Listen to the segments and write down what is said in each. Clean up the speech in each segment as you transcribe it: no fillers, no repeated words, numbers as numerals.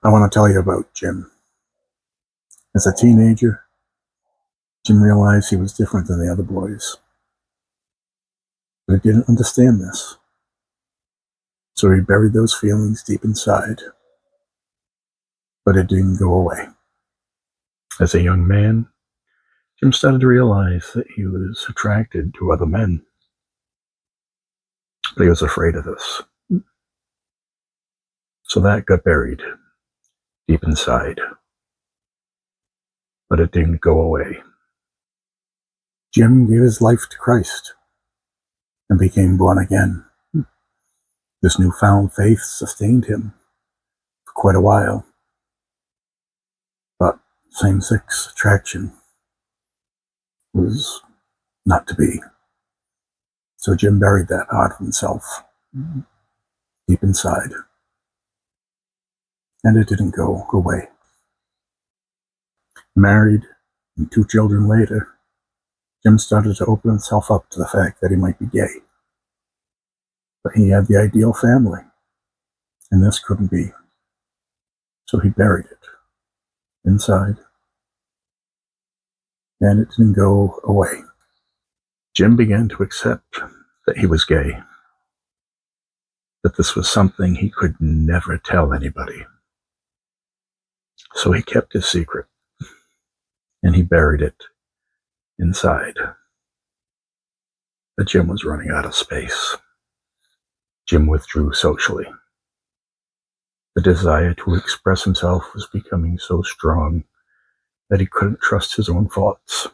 I want to tell you about Jim. As a teenager, Jim realized he was different than the other boys. But he didn't understand this. So he buried those feelings deep inside. But it didn't go away. As a young man, Jim started to realize that he was attracted to other men. But he was afraid of this. So that got buried deep inside. But it didn't go away. Jim gave his life to Christ and became born again. This newfound faith sustained him for quite a while. But same-sex attraction was not to be. So Jim buried that part of himself deep inside. And it didn't go away. Married, and 2 children later, Jim started to open himself up to the fact that he might be gay. But he had the ideal family, and this couldn't be. So he buried it inside, and it didn't go away. Jim began to accept that he was gay, that this was something he could never tell anybody. So he kept his secret, and he buried it inside. But Jim was running out of space. Jim withdrew socially. The desire to express himself was becoming so strong that he couldn't trust his own thoughts.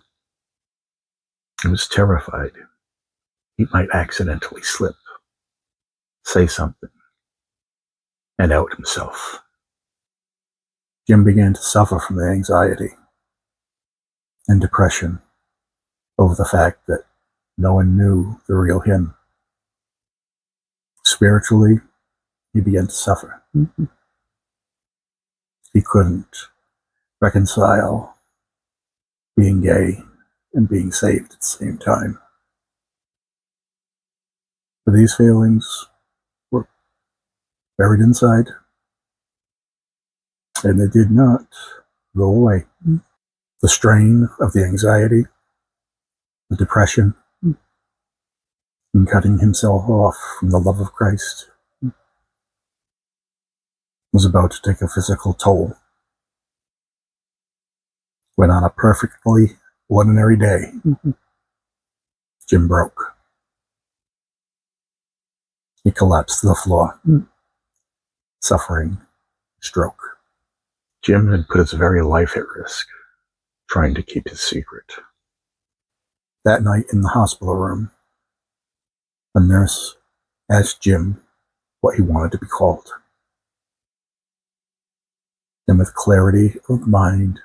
He was terrified he might accidentally slip, say something, and out himself. Jim began to suffer from the anxiety and depression over the fact that no one knew the real him. Spiritually, he began to suffer. He couldn't reconcile being gay and being saved at the same time. But these feelings were buried inside, and they did not go away. The strain of the anxiety, the depression, and cutting himself off from the love of Christ was about to take a physical toll. When on a perfectly ordinary day, Jim broke. He collapsed to the floor, suffering stroke. Jim had put his very life at risk, trying to keep his secret. That night in the hospital room, a nurse asked Jim what he wanted to be called. And with clarity of mind,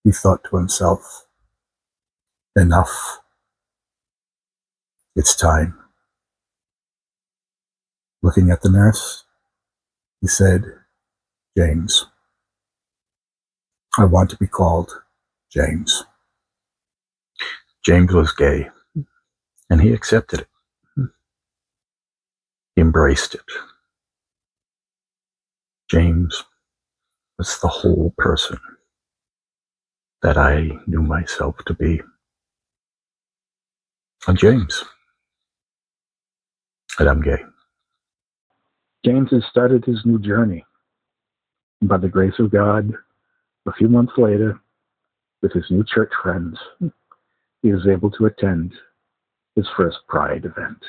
he thought to himself, enough. It's time. Looking at the nurse, he said, James. I want to be called James. James was gay, and he accepted it. He embraced it. James was the whole person that I knew myself to be. I'm James, and I'm gay. James has started his new journey. And by the grace of God, a few months later, with his new church friends, he was able to attend his first Pride event.